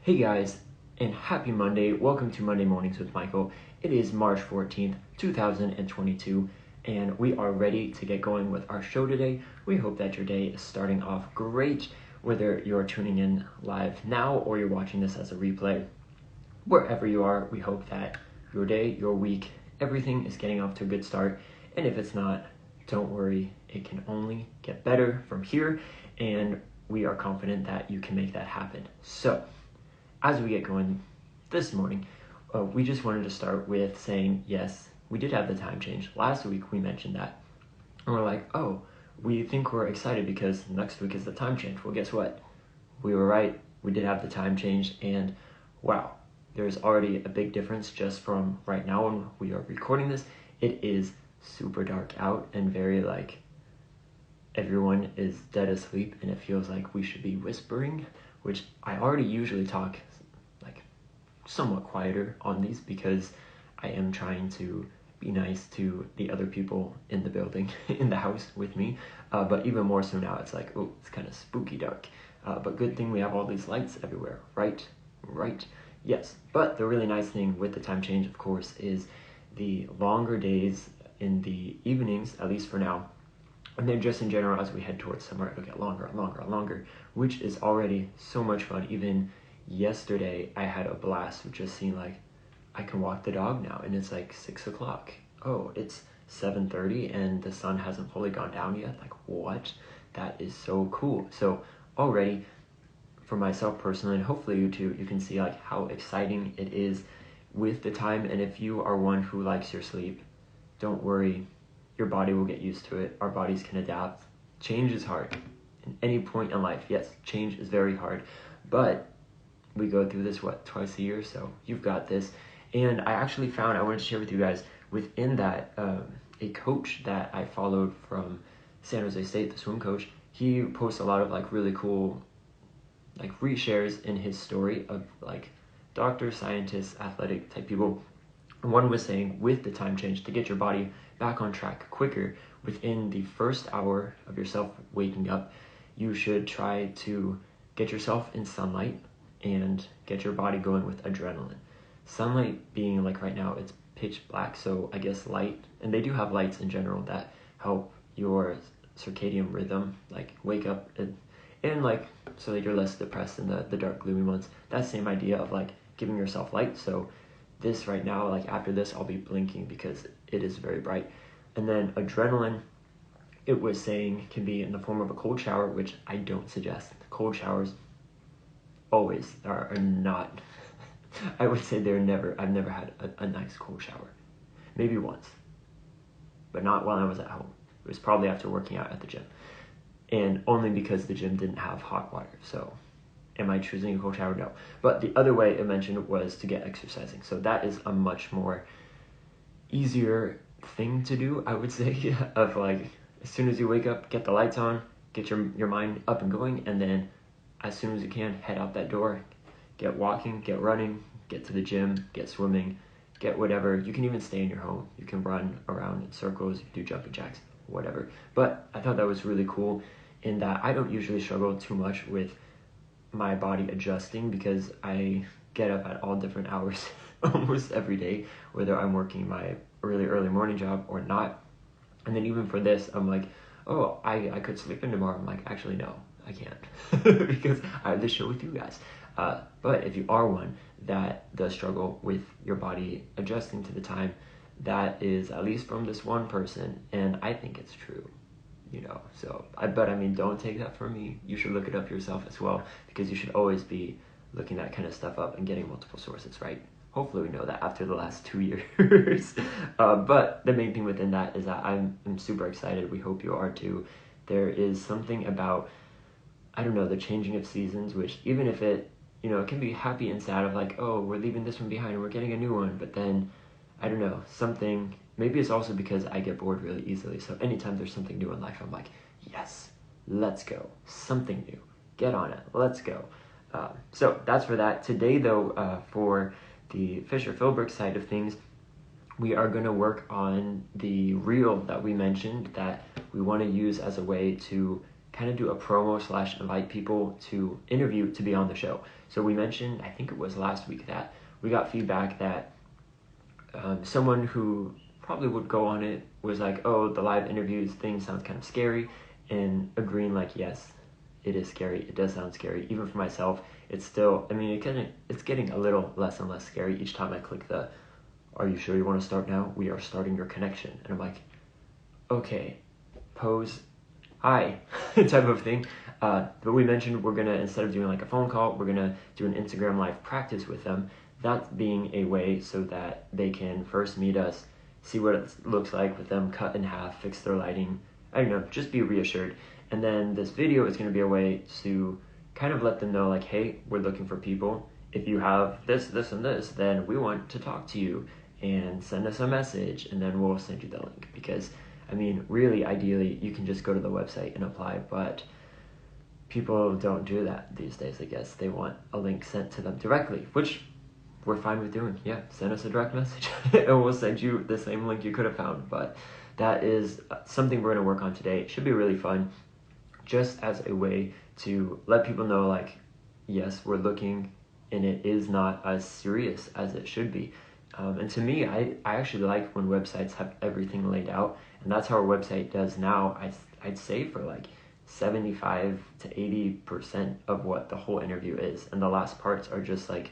Hey guys, and happy Monday. Welcome to Monday Mornings with Michael. It is March 14th, 2022, and we are ready to get going with our show today. We hope that your day is starting off great, whether you're tuning in live now or you're watching this as a replay. Wherever you are, we hope that your day, your week, everything is getting off to a good start. And if it's not, don't worry, it can only get better from here, and we are confident that you can make that happen. So, as we get going this morning, we just wanted to start with saying, yes, we did have the time change. Last week we mentioned that. And we're like, oh, we think we're excited because next week is the time change. Well, guess what? We were right. We did have the time change, and wow, there's already a big difference just from right now when we are recording this. It is super dark out and very everyone is dead asleep, and it feels like we should be whispering, which I already usually talk somewhat quieter on these because I am trying to be nice to the other people in the building, in the house with me, but even more so now, it's like, oh, it's kind of spooky dark, but good thing we have all these lights everywhere, right? Yes, but the really nice thing with the time change, of course, is the longer days in the evenings, at least for now, and then just in general, as we head towards summer, it'll get longer and longer and longer, which is already so much fun. Even yesterday, I had a blast with just seeing I can walk the dog now, and it's 6 o'clock. Oh, it's 7:30 and the sun hasn't fully gone down yet. What? That is so cool. So already, for myself personally, and hopefully you too, you can see how exciting it is with the time. And if you are one who likes your sleep, don't worry, your body will get used to it. Our bodies can adapt. Change is hard. In any point in life, yes, change is very hard, but we go through this, twice a year, so you've got this. And I actually found, I wanted to share with you guys, within that, a coach that I followed from San Jose State, the swim coach, he posts a lot of really cool, reshares in his story of doctors, scientists, athletic type people. And one was saying, with the time change, to get your body back on track quicker, within the first hour of yourself waking up, you should try to get yourself in sunlight and get your body going with adrenaline. Sunlight being right now, it's pitch black, so I guess light, and they do have lights in general that help your circadian rhythm, wake up and so that you're less depressed in the dark, gloomy months. That same idea of giving yourself light. So this right now, after this, I'll be blinking because it is very bright. And then adrenaline, it was saying, can be in the form of a cold shower, which I don't suggest. Cold showers always are not, I would say I've never had a nice cold shower. Maybe once, but not while I was at home. It was probably after working out at the gym, and only because the gym didn't have hot water. So am I choosing a cold shower? No. But the other way it mentioned was to get exercising. So that is a much more easier thing to do, I would say, of as soon as you wake up, get the lights on, get your mind up and going, and then as soon as you can, head out that door, get walking, get running, get to the gym, get swimming, get whatever. You can even stay in your home. You can run around in circles, you can do jumping jacks, whatever. But I thought that was really cool in that I don't usually struggle too much with my body adjusting because I get up at all different hours almost every day, whether I'm working my really early morning job or not. And then even for this, I'm oh, I could sleep in tomorrow. I'm actually, no, I can't because I have this show with you guys. But if you are one that does struggle with your body adjusting to the time, that is at least from this one person, and I think it's true, so but don't take that from me. You should look it up yourself as well, because you should always be looking that kind of stuff up and getting multiple sources, right? Hopefully we know that after the last 2 years. But the main thing within that is that I'm super excited. We hope you are too. There is something about, I don't know, the changing of seasons, which even if it can be happy and sad of oh, we're leaving this one behind and we're getting a new one, but then, I don't know, something, maybe it's also because I get bored really easily, so anytime there's something new in life, I'm yes, let's go, something new, get on it, let's go. So that's for that. Today though, for the Fisher-Philbrick side of things, we are going to work on the reel that we mentioned that we want to use as a way to kind of do a promo / invite people to interview to be on the show. So we mentioned, I think it was last week, that we got feedback that someone who probably would go on it was like, oh, the live interviews thing sounds kind of scary, and agreeing like, yes, it is scary. It does sound scary. Even for myself, it's still, I mean, it's getting a little less and less scary each time I click the, are you sure you want to start now? We are starting your connection. And I'm like, okay, pose, hi, type of thing. But we mentioned we're going to, instead of doing like a phone call, we're going to do an Instagram live practice with them. That being a way so that they can first meet us, see what it looks like with them cut in half, fix their lighting, I don't know, just be reassured. And then this video is going to be a way to kind of let them know like, hey, we're looking for people. If you have this, this, and this, then we want to talk to you, and send us a message, and then we'll send you the link. Because, I mean, really, ideally, you can just go to the website and apply, but people don't do that these days, I guess. They want a link sent to them directly, which we're fine with doing. Yeah, send us a direct message, and we'll send you the same link you could have found. But that is something we're going to work on today. It should be really fun, just as a way to let people know, like, yes, we're looking, and it is not as serious as it should be. And to me, I actually like when websites have everything laid out, and that's how our website does now. I'd say for like 75 to 80% of what the whole interview is, and the last parts are just like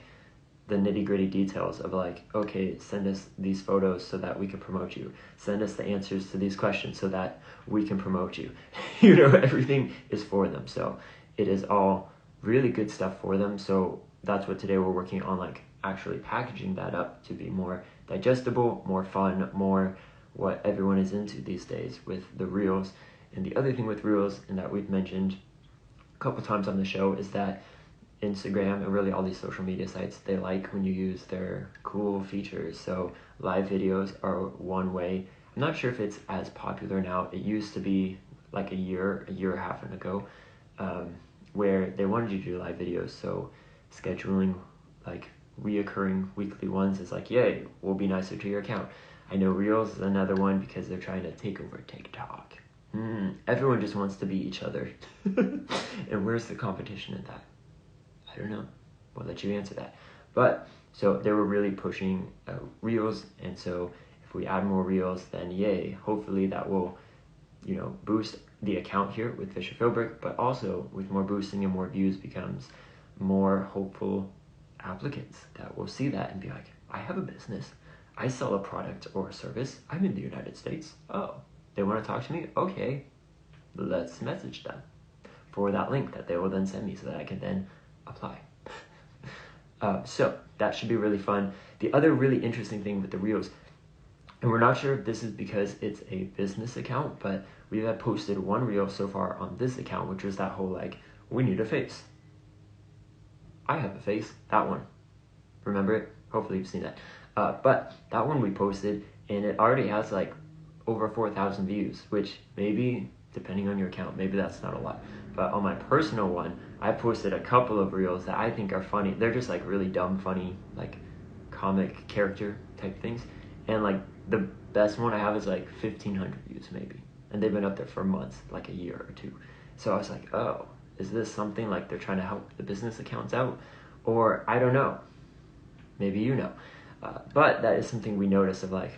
the nitty-gritty details of like, okay, send us these photos so that we can promote you. Send us the answers to these questions so that we can promote you. You know, everything is for them. So it is all really good stuff for them. So that's what today we're working on, like actually packaging that up to be more digestible, more fun, more what everyone is into these days with the Reels. And the other thing with Reels, and that we've mentioned a couple times on the show, is that Instagram and really all these social media sites, they like when you use their cool features. So live videos are one way. I'm not sure if it's as popular now. It used to be like a year and a half ago, where they wanted you to do live videos. So scheduling like reoccurring weekly ones is like, yay, we'll be nicer to your account. I know Reels is another one because they're trying to take over TikTok. Everyone just wants to be each other. And where's the competition in that? I don't know. We'll let you answer that. But so they were really pushing Reels, and so if we add more Reels, then yay. Hopefully that will, you know, boost the account here with Fisher Philbrick, but also with more boosting and more views becomes more hopeful applicants that will see that and be like, I have a business. I sell a product or a service. I'm in the United States. Oh, they want to talk to me? Okay, let's message them for that link that they will then send me so that I can then apply. So that should be really fun. The other really interesting thing with the Reels, and we're not sure if this is because it's a business account, but we have posted one Reel so far on this account, which was that whole like, we need a face. I have a face, that one. Remember it? Hopefully you've seen that. But that one we posted, and it already has like over 4,000 views, which maybe, depending on your account, maybe that's not a lot. But on my personal one, I posted a couple of Reels that I think are funny. They're just like really dumb, funny, like comic character type things. And like the best one I have is like 1,500 views maybe. And they've been up there for months, like a year or two. So I was like, oh, is this something like they're trying to help the business accounts out? Or I don't know. Maybe you know. But that is something we noticed of like,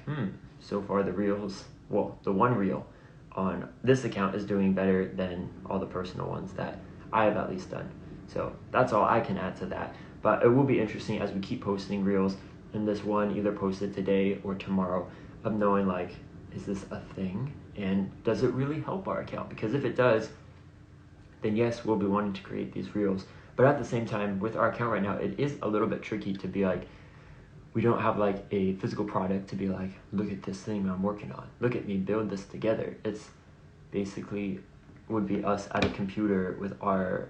so far the Reels, well, the one Reel on this account is doing better than all the personal ones that I have at least done. So that's all I can add to that. But it will be interesting as we keep posting Reels, and this one either posted today or tomorrow, of knowing like, is this a thing? And does it really help our account? Because if it does, then yes, we'll be wanting to create these Reels. But at the same time, with our account right now, it is a little bit tricky to be like, we don't have like a physical product to be like, look at this thing I'm working on. Look at me build this together. It's basically would be us at a computer with our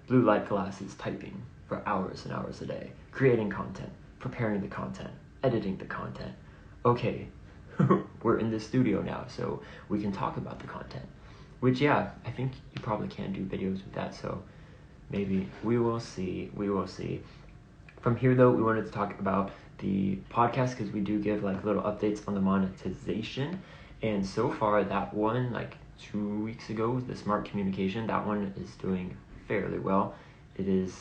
blue light glasses typing for hours and hours a day, creating content, preparing the content, editing the content. Okay, we're in the studio now, so we can talk about the content. Which, yeah, I think you probably can do videos with that, so maybe we will see. From here, though, we wanted to talk about the podcast because we do give like little updates on the monetization. And so far, that one, like 2 weeks ago, the Smart Communication. That one is doing fairly well. It is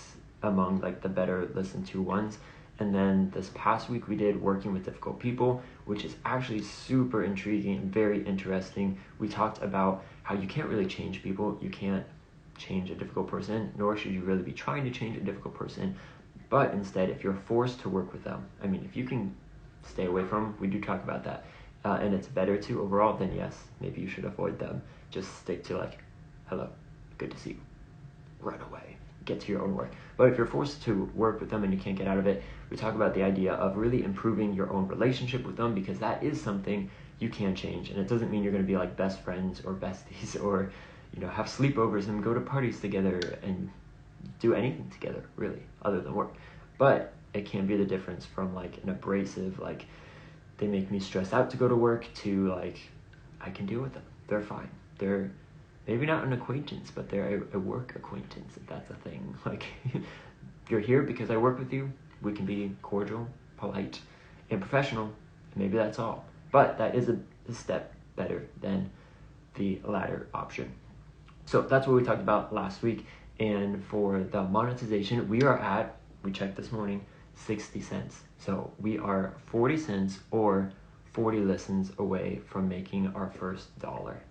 among like the better listened to ones. And then this past week we did Working with Difficult People, which is actually super intriguing and very interesting. We talked about how you can't really change people. You can't change a difficult person, nor should you really be trying to change a difficult person. But instead, if you're forced to work with them, I mean, if you can stay away from them, we do talk about that, and it's better to overall, then yes, maybe you should avoid them. Just stick to like, hello, good to see you, run away, get to your own work. But if you're forced to work with them and you can't get out of it, we talk about the idea of really improving your own relationship with them, because that is something you can change. And it doesn't mean you're going to be like best friends or besties or, you know, have sleepovers and go to parties together and do anything together really other than work. But it can be the difference from like an abrasive, like they make me stress out to go to work, to like I can deal with them, they're fine, they're maybe not an acquaintance, but they're a work acquaintance, if that's a thing. Like, you're here because I work with you. We can be cordial, polite, and professional. Maybe that's all. But that is a step better than the latter option. So that's what we talked about last week. And for the monetization, we checked this morning, 60 cents. So we are 40 cents or 40 listens away from making our first dollar.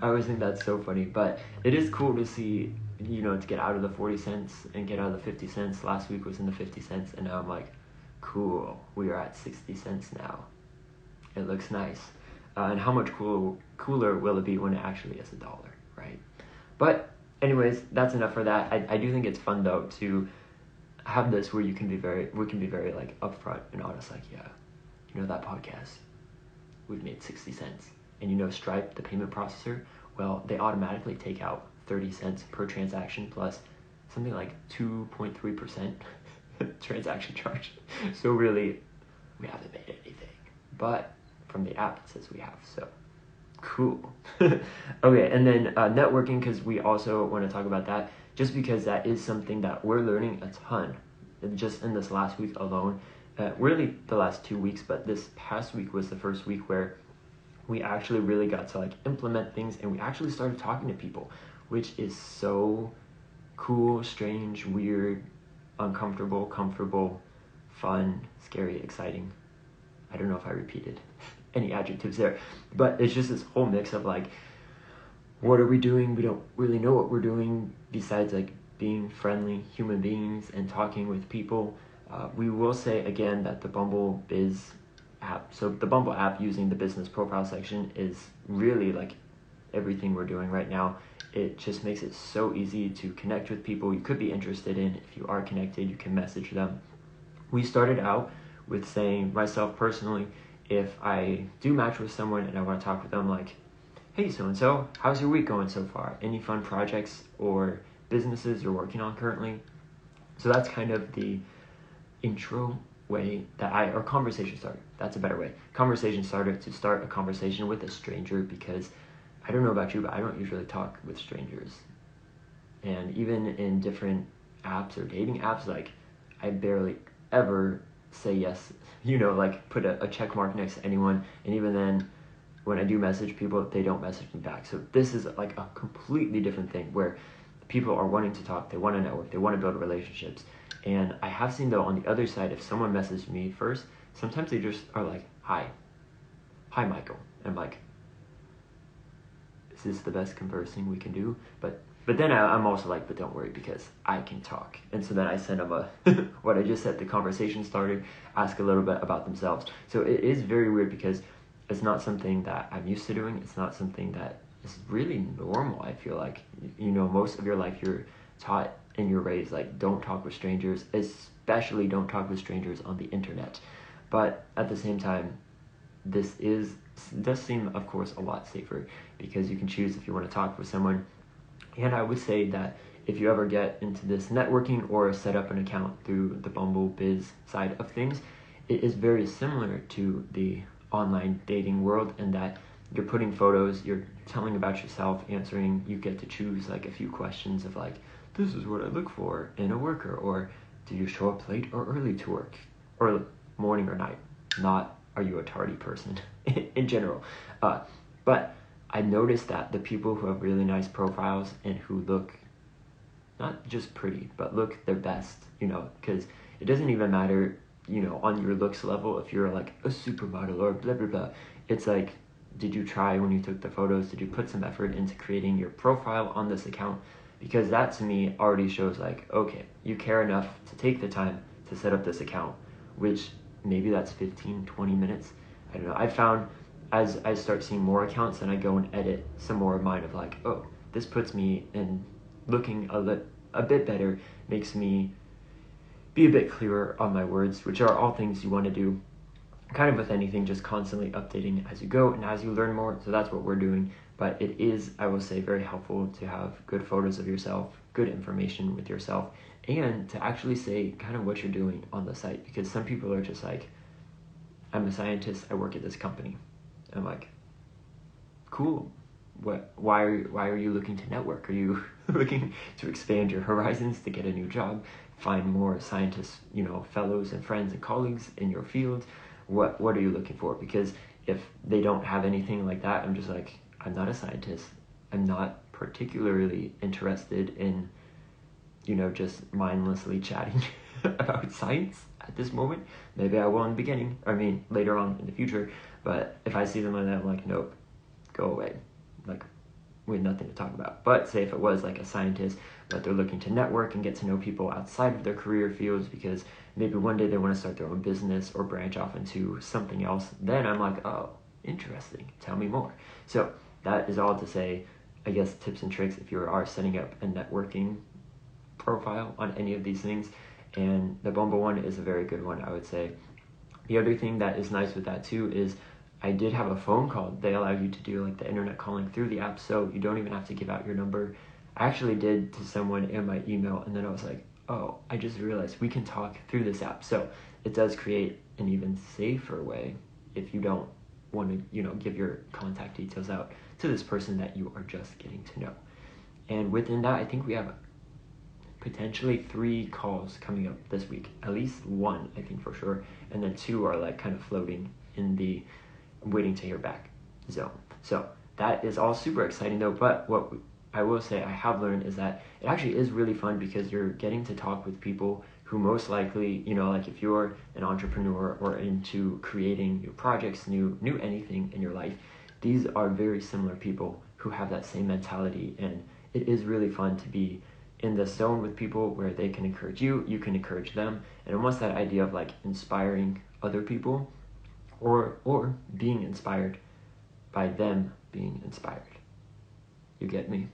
I always think that's so funny, but it is cool to see, you know, to get out of the 40 cents and get out of the 50 cents. Last week was in the 50 cents, and now I'm like, cool, we are at 60 cents now. It looks nice. And how much cooler will it be when it actually is $1, right? But anyways, that's enough for that. I do think it's fun though to have this where we can be very like upfront and honest, like, yeah, you know, that podcast, we've made 60 cents. And you know, Stripe, the payment processor, well, they automatically take out 30 cents per transaction plus something like 2.3% transaction charge. So really, we haven't made anything. But from the app, it says we have, so cool. Okay, and then networking, because we also want to talk about that, just because that is something that we're learning a ton. Just in this last week alone, really the last 2 weeks, but this past week was the first week where we actually really got to like implement things, and we actually started talking to people, which is so cool, strange, weird, uncomfortable, comfortable, fun, scary, exciting. I don't know if I repeated any adjectives there, but it's just this whole mix of like, what are we doing? We don't really know what we're doing besides like being friendly human beings and talking with people. We will say again that the Bumble Biz app, so the Bumble app using the business profile section, is really like everything we're doing right now. It just makes it so easy to connect with people you could be interested in. If you are connected, you can message them. We started out with saying, myself personally, if I do match with someone and I want to talk with them, like, hey, so-and-so, how's your week going so far? Any fun projects or businesses you're working on currently? So that's kind of the intro way that or conversation starter. That's a better way. Conversation starter, to start a conversation with a stranger, because I don't know about you, but I don't usually talk with strangers. And even in different apps or dating apps, like, I barely ever say yes, you know, like put a check mark next to anyone. And even then, when I do message people, they don't message me back. So this is like a completely different thing where people are wanting to talk, they want to network, they want to build relationships. And I have seen though on the other side, if someone messaged me first, sometimes they just are like, hi Michael. And I'm like, is this the best conversing we can do? But then I'm also like, but don't worry, because I can talk. And so then I send them what I just said, the conversation starter, ask a little bit about themselves. So it is very weird because it's not something that I'm used to doing. It's not something that is really normal, I feel like. You know, most of your life you're taught and you're raised, like, don't talk with strangers, especially don't talk with strangers on the internet. But at the same time, this does seem, of course, a lot safer, because you can choose if you want to talk with someone. And I would say that if you ever get into this networking or set up an account through the Bumble Biz side of things, it is very similar to the online dating world in that you're putting photos, you're telling about yourself, answering, you get to choose like a few questions of like, this is what I look for in a worker, or do you show up late or early to work, or morning or night, not are you a tardy person in general. But I noticed that the people who have really nice profiles and who look not just pretty, but look their best, because it doesn't even matter, on your looks level if you're like a supermodel or blah, blah, blah. It's like, did you try when you took the photos? Did you put some effort into creating your profile on this account? Because that to me already shows like, okay, you care enough to take the time to set up this account, which maybe that's 15, 20 minutes. I don't know. I found as I start seeing more accounts and I go and edit some more of mine of like, oh, this puts me in looking a bit better, makes me be a bit clearer on my words, which are all things you want to do kind of with anything, just constantly updating as you go and as you learn more. So that's what we're doing. But it is, I will say, very helpful to have good photos of yourself, good information with yourself, and to actually say kind of what you're doing on the site, because some people are just like, I'm a scientist, I work at this company. I'm like, cool. Why are you looking to network? Are you looking to expand your horizons, to get a new job, find more scientists, fellows and friends and colleagues in your field? What are you looking for? Because if they don't have anything like that, I'm just like, I'm not a scientist. I'm not particularly interested in, just mindlessly chatting about science at this moment. Maybe I will in the beginning, later on in the future. But if I see them like that, I'm like, nope, go away. Like, we had nothing to talk about. But say if it was like a scientist, but they're looking to network and get to know people outside of their career fields because maybe one day they want to start their own business or branch off into something else, then I'm like, oh, interesting. Tell me more. So that is all to say, I guess, tips and tricks if you are setting up a networking profile on any of these things. And the Bumble one is a very good one, I would say. The other thing that is nice with that too is I did have a phone call. They allow you to do like the internet calling through the app, so you don't even have to give out your number. I actually did to someone in my email, and then I was like, oh, I just realized we can talk through this app. So it does create an even safer way if you don't want to, give your contact details out to this person that you are just getting to know. And within that, I think we have potentially 3 calls coming up this week. At least 1, I think for sure. And then 2 are like kind of floating in the waiting to hear back zone. So that is all super exciting though. But what I will say I have learned is that it actually is really fun because you're getting to talk with people who most likely, like if you're an entrepreneur or into creating new projects, new anything in your life, these are very similar people who have that same mentality. And it is really fun to be in the zone with people where they can encourage you, you can encourage them, and almost that idea of like inspiring other people or being inspired by them being inspired. You get me?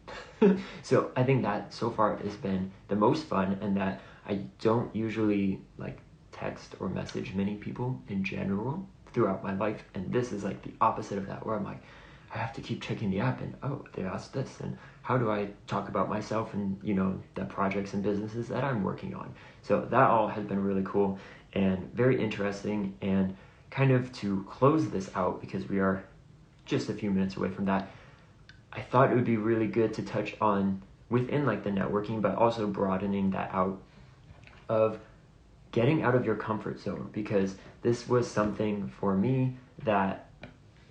So I think that so far has been the most fun, and that I don't usually like text or message many people in general throughout my life, and this is like the opposite of that, where I'm like, I have to keep checking the app and, oh, they asked this, and how do I talk about myself and, the projects and businesses that I'm working on. So that all has been really cool and very interesting. And kind of to close this out, because we are just a few minutes away from that, I thought it would be really good to touch on within like the networking, but also broadening that out of getting out of your comfort zone, because this was something for me that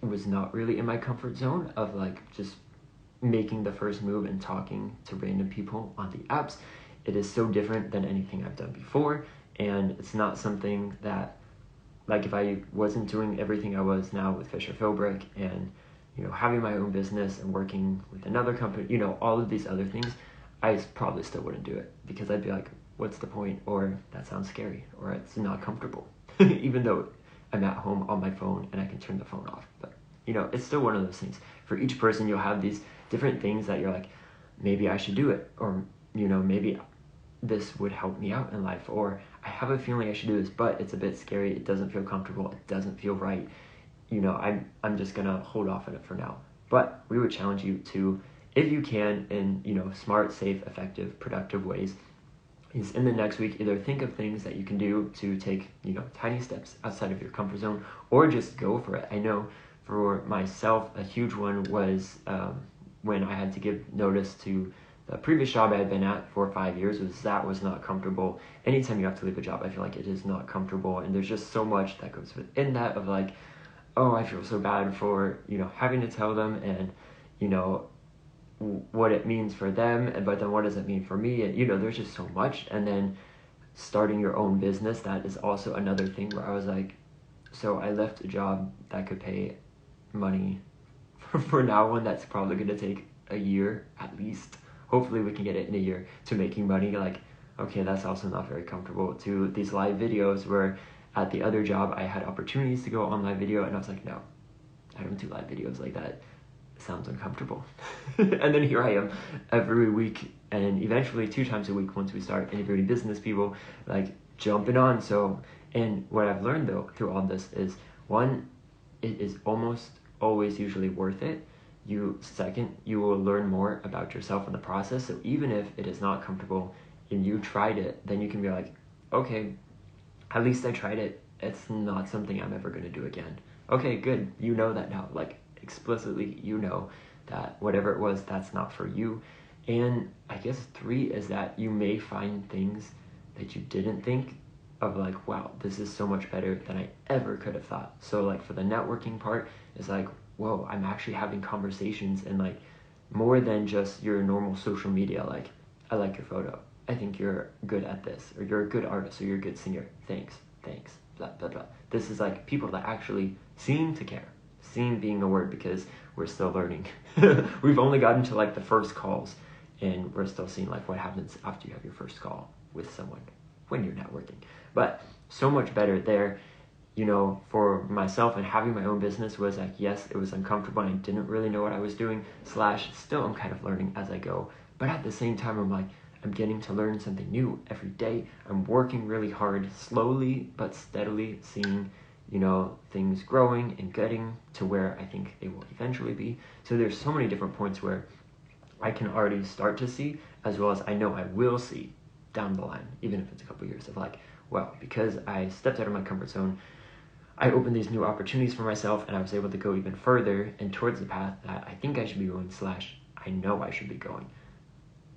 was not really in my comfort zone of like just making the first move and talking to random people on the apps. It is so different than anything I've done before, and it's not something that, like, if I wasn't doing everything I was now with Fisher Philbrick and having my own business and working with another company, all of these other things, I probably still wouldn't do it, because I'd be like, what's the point? Or that sounds scary, or it's not comfortable. Even though I'm at home on my phone and I can turn the phone off. But it's still one of those things. For each person, you'll have these different things that you're like, maybe I should do it, or maybe this would help me out in life, or I have a feeling I should do this, but it's a bit scary, it doesn't feel comfortable, it doesn't feel right. I'm just gonna hold off on it for now. But we would challenge you to, if you can, in smart, safe, effective, productive ways, is in the next week either think of things that you can do to take tiny steps outside of your comfort zone, or just go for it. I know for myself a huge one was when I had to give notice to the previous job I had been at for 5 years. Was not comfortable. Anytime you have to leave a job, I feel like it is not comfortable, and there's just so much that goes within that of like, oh, I feel so bad for, having to tell them and, what it means for them, but then what does it mean for me? And, there's just so much. And then starting your own business, that is also another thing where I was like, so I left a job that could pay money for now, one that's probably going to take a year at least. Hopefully we can get it in a year to making money. Like, okay, that's also not very comfortable. To these live videos where at the other job I had opportunities to go on live video and I was like, no, I don't do live videos like that. It sounds uncomfortable. And then here I am every week and eventually 2 times a week once we start interviewing business people, like jumping on. So, and what I've learned though through all this is, one, it is almost always usually worth it. Second, you will learn more about yourself in the process. So even if it is not comfortable and you tried it, then you can be like, okay, at least I tried it. It's not something I'm ever going to do again. Okay, good. You know that now. Like, explicitly, you know that whatever it was, that's not for you. And I guess 3 is that you may find things that you didn't think of, like, wow, this is so much better than I ever could have thought. So like for the networking part, it's like, whoa, I'm actually having conversations and like more than just your normal social media. Like, I like your photo. I think you're good at this, or you're a good artist, or you're a good singer. Thanks, blah, blah, blah. This is like people that actually seem to care. Seem being a word because we're still learning. We've only gotten to like the first calls and we're still seeing like what happens after you have your first call with someone when you're networking. But so much better there. For myself and having my own business was like, yes, it was uncomfortable and I didn't really know what I was doing, / still I'm kind of learning as I go. But at the same time, I'm like, I'm getting to learn something new every day. I'm working really hard, slowly but steadily, seeing, things growing and getting to where I think they will eventually be. So there's so many different points where I can already start to see, as well as I know I will see down the line, even if it's a couple years of like, well, because I stepped out of my comfort zone, I opened these new opportunities for myself and I was able to go even further and towards the path that I think I should be going / I know I should be going.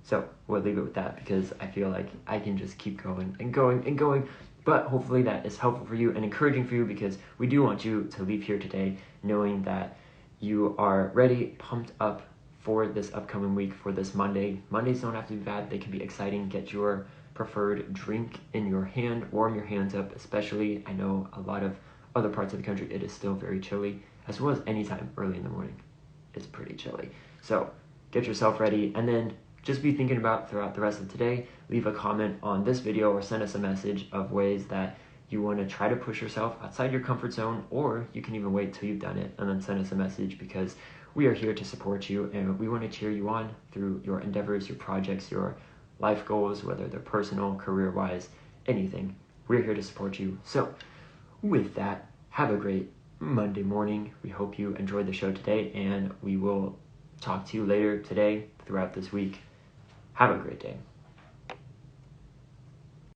So we'll leave it with that because I feel like I can just keep going and going and going. But hopefully that is helpful for you and encouraging for you, because we do want you to leave here today knowing that you are ready, pumped up for this upcoming week, for this Monday. Mondays don't have to be bad. They can be exciting. Get your preferred drink in your hand, warm your hands up, especially I know a lot of other parts of the country, it is still very chilly, as well as anytime early in the morning. It's pretty chilly. So get yourself ready and then just be thinking about throughout the rest of today. Leave a comment on this video or send us a message of ways that you want to try to push yourself outside your comfort zone, or you can even wait till you've done it and then send us a message, because we are here to support you and we want to cheer you on through your endeavors, your projects, your life goals, whether they're personal, career-wise, anything. We're here to support you. So with that, have a great Monday morning. We hope you enjoyed the show today, and we will talk to you later today throughout this week. Have a great day.